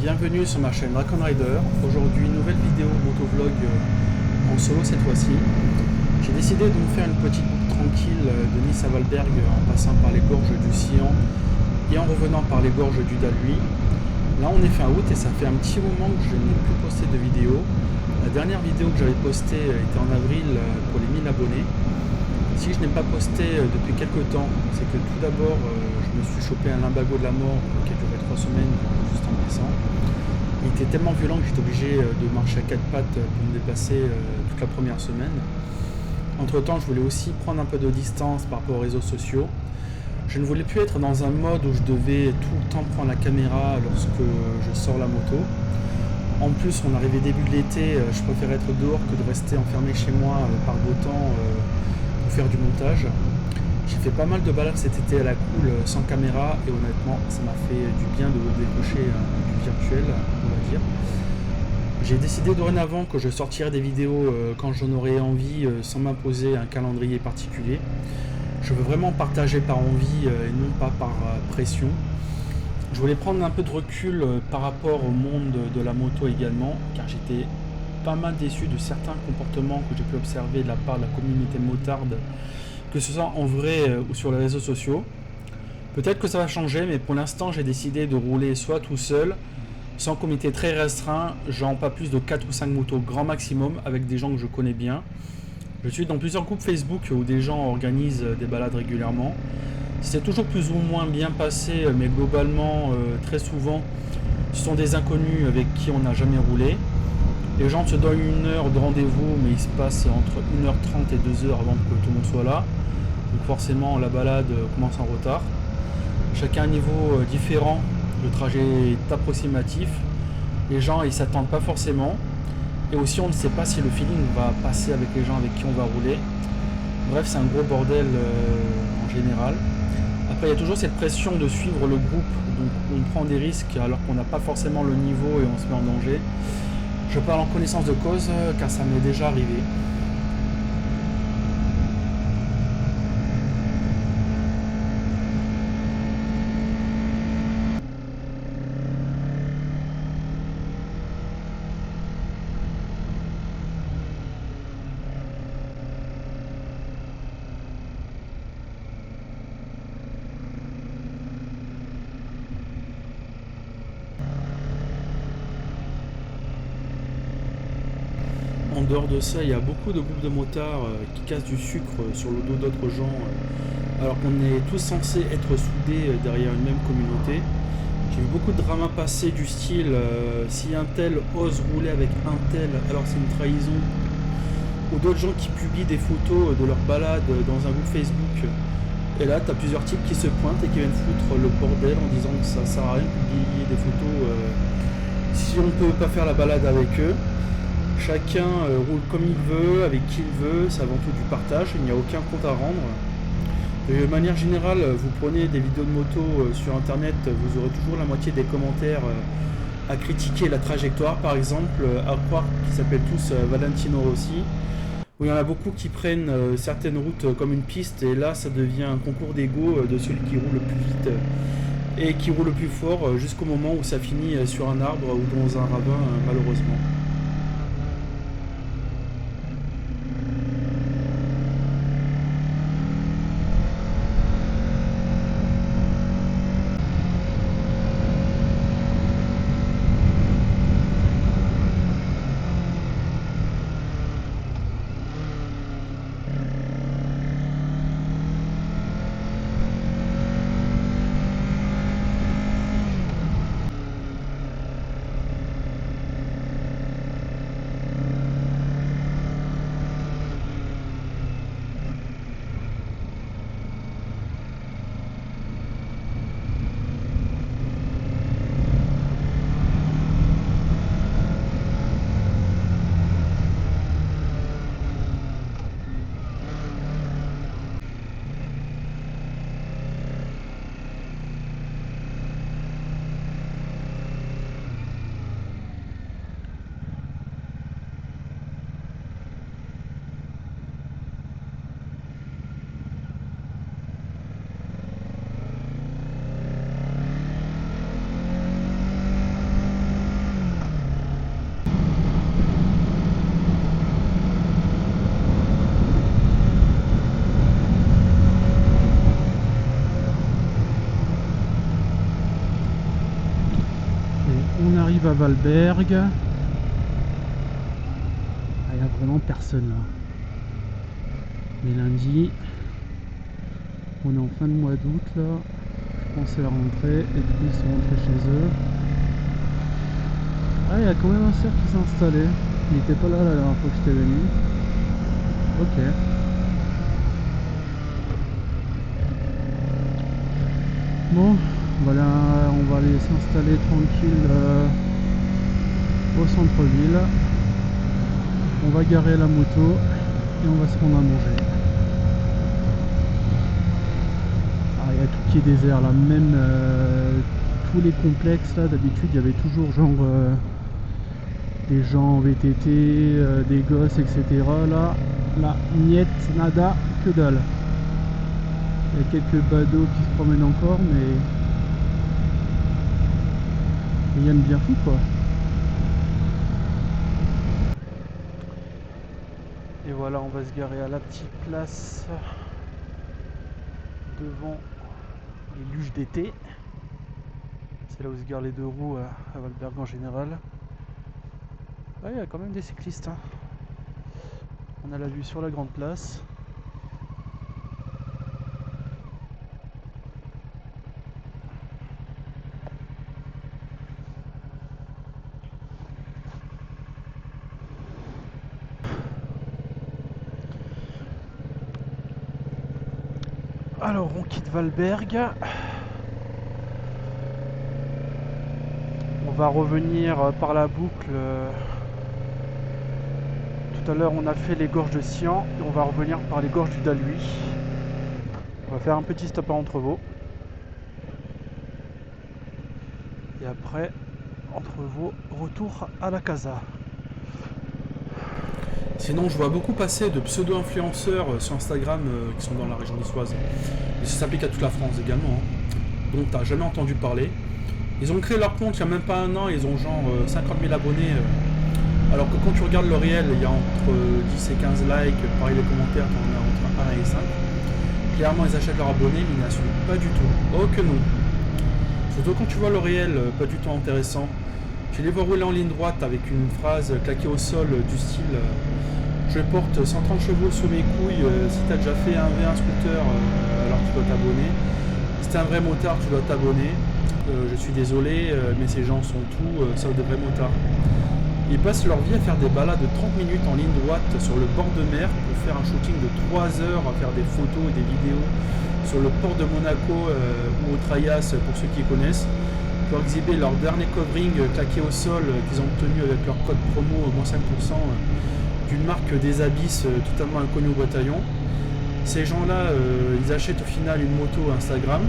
Bienvenue sur ma chaîne Dragon Rider. Aujourd'hui, nouvelle vidéo motovlog en solo cette fois-ci. J'ai décidé de me faire une petite boucle tranquille de Nice à Valberg en passant par les gorges du Sian et en revenant par les gorges du Dalhuy. Là on est fin août et ça fait un petit moment que je n'ai plus posté de vidéo. La dernière vidéo que j'avais postée était en avril pour les 1000 abonnés. Si je n'ai pas posté depuis quelques temps, c'est que tout d'abord je me suis chopé un limbago de la mort qui a duré 3 semaines juste en glissant. Il était tellement violent que j'étais obligé de marcher à 4 pattes pour me déplacer toute la première semaine. Entre temps, je voulais aussi prendre un peu de distance par rapport aux réseaux sociaux. Je ne voulais plus être dans un mode où je devais tout le temps prendre la caméra lorsque je sors la moto. En plus, on arrivait début de l'été, je préférais être dehors que de rester enfermé chez moi par beau temps pour faire du montage. J'ai fait pas mal de balades cet été à la cool sans caméra et honnêtement, ça m'a fait du bien de décocher du virtuel, on va dire. J'ai décidé dorénavant que je sortirais des vidéos quand j'en aurais envie sans m'imposer un calendrier particulier. Je veux vraiment partager par envie et non pas par pression. Je voulais prendre un peu de recul par rapport au monde de la moto également, car j'étais pas mal déçu de certains comportements que j'ai pu observer de la part de la communauté motarde, que ce soit en vrai ou sur les réseaux sociaux. Peut-être que ça va changer, mais pour l'instant j'ai décidé de rouler soit tout seul, sans comité très restreint, genre pas plus de 4 ou 5 motos grand maximum, avec des gens que je connais bien. Je suis dans plusieurs groupes Facebook où des gens organisent des balades régulièrement. C'est toujours plus ou moins bien passé, mais globalement, très souvent, ce sont des inconnus avec qui on n'a jamais roulé. Les gens se donnent une heure de rendez-vous, mais il se passe entre 1h30 et 2h avant que tout le monde soit là. Donc forcément, la balade commence en retard. Chacun a un niveau différent, le trajet est approximatif. Les gens, ils s'attendent pas forcément. Et aussi, on ne sait pas si le feeling va passer avec les gens avec qui on va rouler. Bref, c'est un gros bordel en général. Après, il y a toujours cette pression de suivre le groupe, donc on prend des risques alors qu'on n'a pas forcément le niveau et on se met en danger. Je parle en connaissance de cause car ça m'est déjà arrivé. En dehors de ça, il y a beaucoup de groupes de motards qui cassent du sucre sur le dos d'autres gens, alors qu'on est tous censés être soudés derrière une même communauté. J'ai vu beaucoup de dramas passer du style si un tel ose rouler avec un tel, alors c'est une trahison. Ou d'autres gens qui publient des photos de leur balade dans un groupe Facebook. Et là, tu as plusieurs types qui se pointent et qui viennent foutre le bordel en disant que ça sert à rien de publier des photos si on ne peut pas faire la balade avec eux. Chacun roule comme il veut, avec qui il veut, c'est avant tout du partage, il n'y a aucun compte à rendre. De manière générale, vous prenez des vidéos de moto sur internet, vous aurez toujours la moitié des commentaires à critiquer la trajectoire, par exemple, à croire qu'ils s'appellent tous Valentino Rossi, où il y en a beaucoup qui prennent certaines routes comme une piste, et là ça devient un concours d'ego de celui qui roule le plus vite et qui roule le plus fort jusqu'au moment où ça finit sur un arbre ou dans un ravin malheureusement. arrive à Valberg. Il n'y a vraiment personne là. Mais lundi, on est en fin de mois d'août là. Je pense à la rentrée et du coup ils sont rentrés chez eux. Ah, il y a quand même un cerf qui s'est installé. Il n'était pas là la dernière fois que j'étais venu. Ok. Bon, voilà, on va aller s'installer tranquille au centre-ville. On va garer la moto et on va se rendre à manger. Ah, il y a tout qui est désert là, même tous les complexes là, d'habitude il y avait toujours genre des gens en VTT, des gosses, etc. Là, niet, nada, que dalle. Il y a quelques badauds qui se promènent encore, mais rien de bien fou quoi. Et voilà, on va se garer à la petite place devant les luges d'été. C'est là où se garent les deux roues à Valberg en général. Ouais, il y a quand même des cyclistes. Hein. On a la vue sur la grande place. Alors on quitte Valberg. On va revenir par la boucle. Tout à l'heure on a fait les gorges de Sian et on va revenir par les gorges du Dalhuy. On va faire un petit stop à Entrevaux. Et après, Entrevaux, retour à la casa. Sinon, je vois beaucoup passer de pseudo-influenceurs sur Instagram qui sont dans la région niçoise. Et ça s'applique à toute la France également. Hein. Donc, t'as jamais entendu parler. Ils ont créé leur compte il n'y a même pas un an, ils ont genre 50 000 abonnés. Alors que quand tu regardes le réel, il y a entre 10 et 15 likes, pareil les commentaires, t'en as entre 1 et 5. Clairement, ils achètent leurs abonnés, mais ils n'assument pas du tout. Oh que non. Surtout quand tu vois le réel, pas du tout intéressant. Tu les vois rouler en ligne droite avec une phrase claquée au sol du style je porte 130 chevaux sous mes couilles, si tu as déjà fait un V1 scooter, alors tu dois t'abonner. Si tu es un vrai motard, tu dois t'abonner. Je suis désolé, mais ces gens sont tout sauf de vrais motards. Ils passent leur vie à faire des balades de 30 minutes en ligne droite sur le bord de mer pour faire un shooting de 3 heures, à faire des photos et des vidéos sur le port de Monaco ou au Traias pour ceux qui connaissent, pour exhiber leur dernier covering claqué au sol qu'ils ont obtenu avec leur code promo moins 5% d'une marque des abysses totalement inconnue au bataillon. Ces gens-là, ils achètent au final une moto Instagram.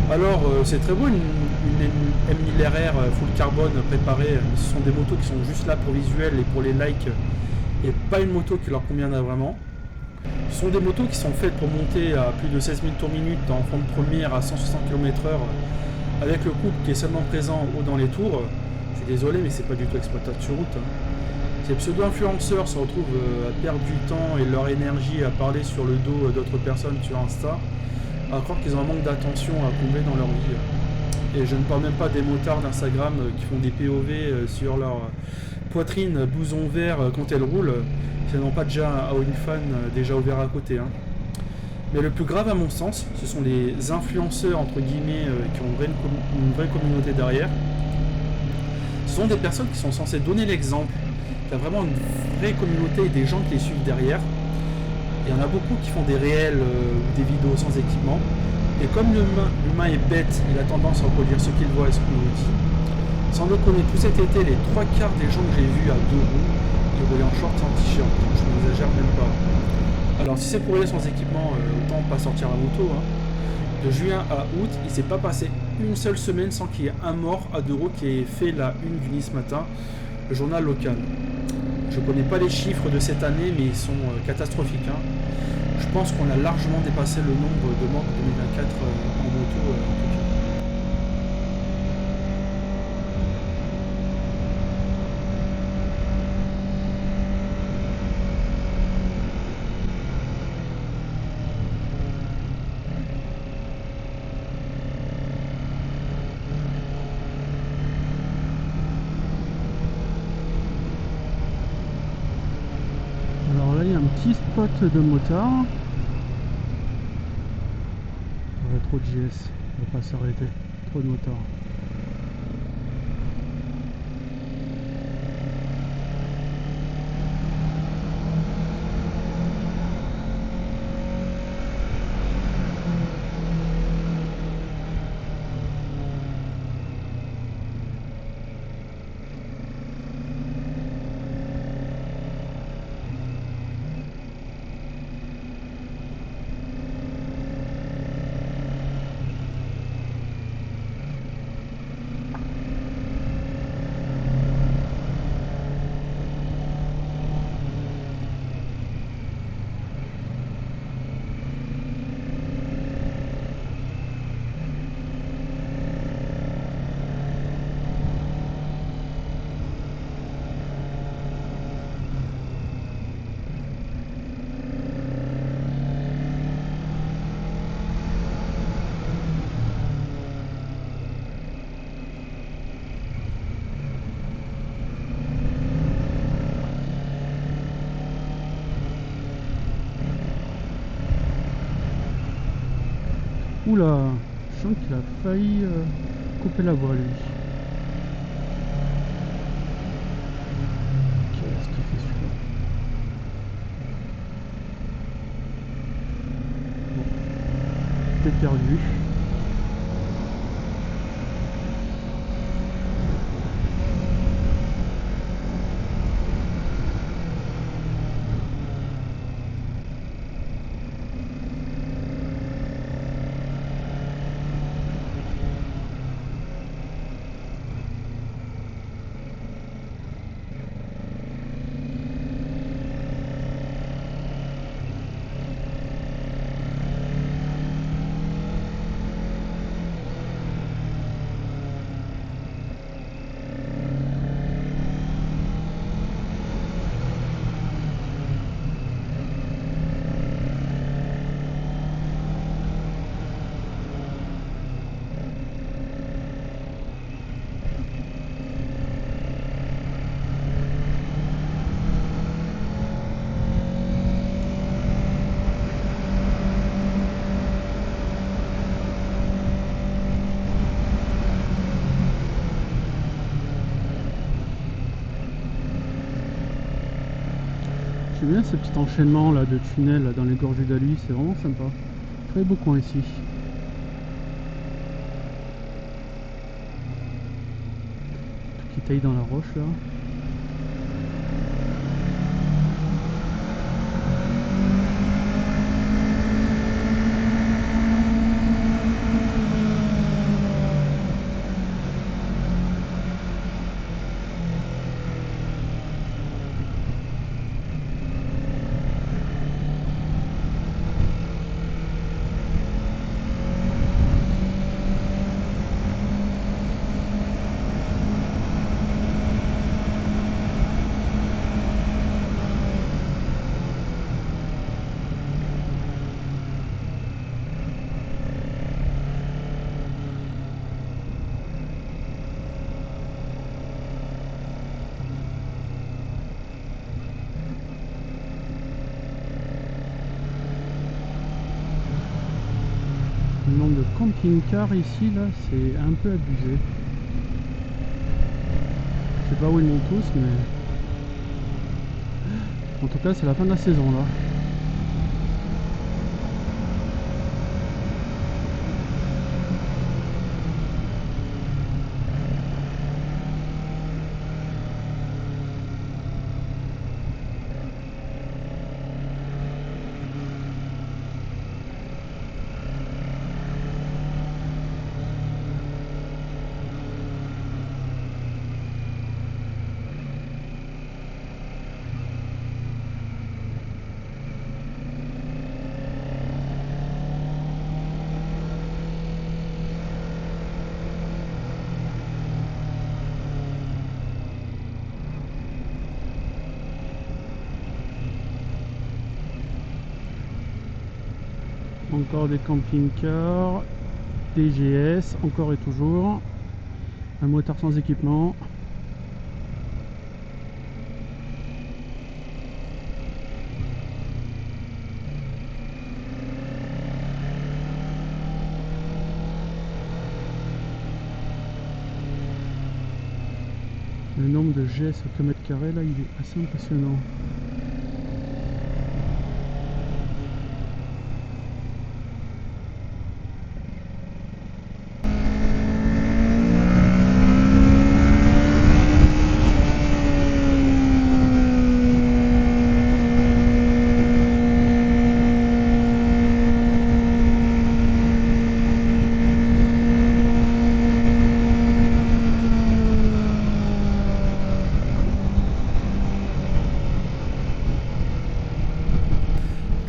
Alors c'est très beau une M1000RR full carbone préparée, mais ce sont des motos qui sont juste là pour visuel et pour les likes et pas une moto qui leur conviendra vraiment. Ce sont des motos qui sont faites pour monter à plus de 16 000 tours minute en fente première à 160 km/h avec le couple qui est seulement présent haut dans les tours. Je suis désolé, mais c'est pas du tout exploitable sur route. Ces pseudo-influenceurs se retrouvent à perdre du temps et leur énergie à parler sur le dos d'autres personnes sur Insta, à croire qu'ils ont un manque d'attention à combler dans leur vie. Et je ne parle même pas des motards d'Instagram qui font des POV sur leur poitrine blouson vert quand elles roulent, si elles n'ont pas déjà un OnlyFans déjà ouvert à côté. Hein. Mais le plus grave à mon sens, ce sont les influenceurs entre guillemets qui ont une vraie communauté derrière. Ce sont des personnes qui sont censées donner l'exemple, qui a vraiment une vraie communauté et des gens qui les suivent derrière. Il y en a beaucoup qui font des réels ou des vidéos sans équipement. Et comme l'humain est bête, il a tendance à reproduire ce qu'il voit et ce qu'on nous dit. Sans déconner, tout cet été, les 3/4 des gens que j'ai vus à 2 roues, ils roulaient en short sans t-shirt. Je n'exagère même pas. Alors si c'est pour rouler sans équipement, autant pas sortir la moto. Hein. De juin à août, il ne s'est pas passé une seule semaine sans qu'il y ait un mort à 2 roues qui ait fait la une du Nice Matin, le journal local. Je ne connais pas les chiffres de cette année, mais ils sont catastrophiques. Hein. Je pense qu'on a largement dépassé le nombre de morts de 2024 en moto en tout cas. petit spot de motard. Il y aurait trop de JS, on va pas s'arrêter. Trop de motards. Oula, je sens qu'il a failli couper la voie lui. Qu'est-ce qu'il fait celui-là? Bon, t'es perdu. J'aime bien ce petit enchaînement là de tunnels là, dans les gorges d'Alui, c'est vraiment sympa. Très beau coin ici. Tout qui taille dans la roche là. Le nombre de camping-cars ici, là, c'est un peu abusé. Je sais pas où ils montent tous, mais... En tout cas, c'est la fin de la saison, là. Encore des camping-cars, des GS, encore et toujours. Un motard sans équipement. Le nombre de GS au kilomètre carré là, il est assez impressionnant.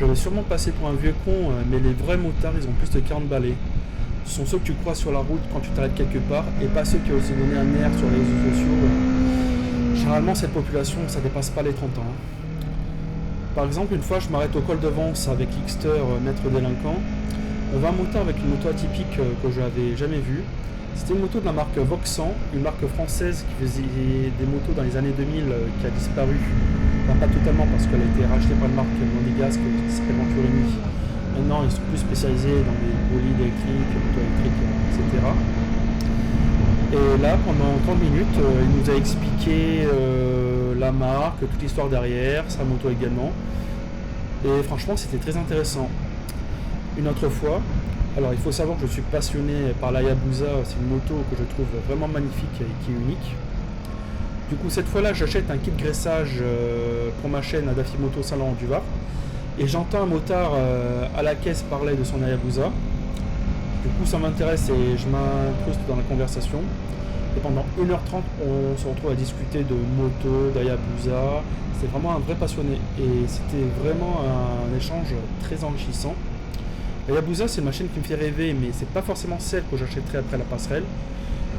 Je vais sûrement passer pour un vieux con, mais les vrais motards, ils ont plus de 40 balais. Ce sont ceux que tu crois sur la route quand tu t'arrêtes quelque part, et pas ceux qui osent se donner un air sur les réseaux sociaux. Généralement, cette population, ça dépasse pas les 30 ans. Par exemple, une fois, je m'arrête au col de Vence avec Xter, maître délinquant. On voit un motard avec une moto atypique que je n'avais jamais vue. C'était une moto de la marque Voxan, une marque française qui faisait des motos dans les années 2000 qui a disparu. Enfin, pas totalement parce qu'elle a été rachetée par une marque monégasque qui s'appelle Venturini. Maintenant, ils sont plus spécialisés dans les bolides électriques, motos électriques, etc. Et là, pendant 30 minutes, il nous a expliqué la marque, toute l'histoire derrière, sa moto également. Et franchement, c'était très intéressant. Une autre fois, alors il faut savoir que je suis passionné par l'Hayabusa, c'est une moto que je trouve vraiment magnifique et qui est unique. Du coup, cette fois-là, j'achète un kit graissage pour ma chaîne Adafi Moto Salon du Var. Et j'entends un motard à la caisse parler de son Hayabusa. Du coup, ça m'intéresse et je m'incruste dans la conversation. Et pendant 1h30, on se retrouve à discuter de moto, d'Hayabusa. C'était vraiment un vrai passionné. Et c'était vraiment un échange très enrichissant. Hayabusa, c'est une machine qui me fait rêver, mais c'est pas forcément celle que j'achèterai après la passerelle.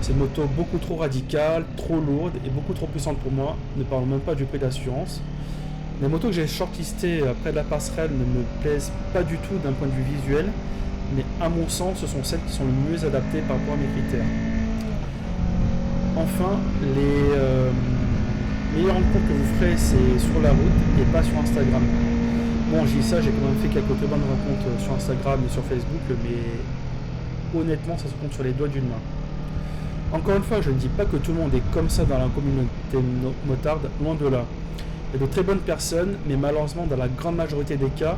C'est une moto beaucoup trop radicale, trop lourde et beaucoup trop puissante pour moi, ne parlons même pas du prix d'assurance. Les motos que j'ai shortlistées après la passerelle ne me plaisent pas du tout d'un point de vue visuel, mais à mon sens, ce sont celles qui sont le mieux adaptées par rapport à mes critères. Enfin, les meilleures rencontres que vous ferez, c'est sur la route et pas sur Instagram. Bon, je dis ça, j'ai quand même fait quelques très bonnes rencontres sur Instagram et sur Facebook, mais honnêtement, ça se compte sur les doigts d'une main. Encore une fois, je ne dis pas que tout le monde est comme ça dans la communauté motarde, loin de là. Il y a de très bonnes personnes, mais malheureusement, dans la grande majorité des cas,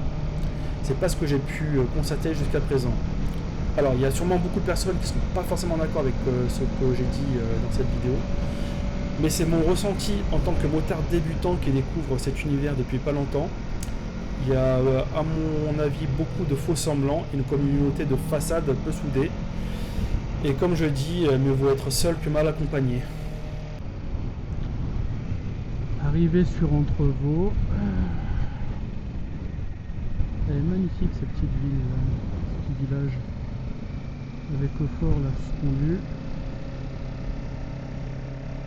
c'est pas ce que j'ai pu constater jusqu'à présent. Alors, il y a sûrement beaucoup de personnes qui ne sont pas forcément d'accord avec ce que j'ai dit dans cette vidéo, mais c'est mon ressenti en tant que motard débutant qui découvre cet univers depuis pas longtemps. Il y a, à mon avis, beaucoup de faux semblants, une communauté de façade peu soudée. Et comme je dis, mieux vaut être seul que mal accompagné. Arrivé sur Entrevaux. Elle est magnifique cette petite ville, là, ce petit village. Avec le fort là suspendu.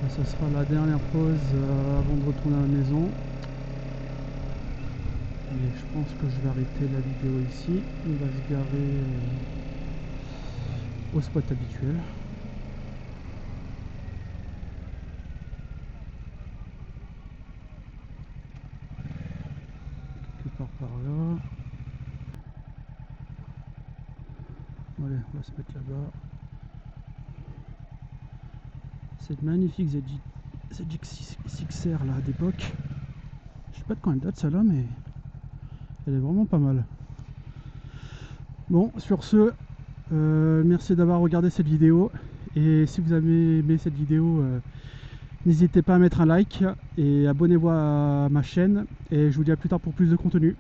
Et ça sera la dernière pause avant de retourner à la maison. Et je pense que je vais arrêter la vidéo ici. On va se garer au spot habituel. Quelque part par là. Allez, on va se mettre là-bas. Cette magnifique ZX6R là d'époque. Je sais pas de quand elle date celle-là, mais elle est vraiment pas mal. Bon, sur ce, merci d'avoir regardé cette vidéo. Et si vous avez aimé cette vidéo, n'hésitez pas à mettre un like et abonnez-vous à ma chaîne. Et je vous dis à plus tard pour plus de contenu.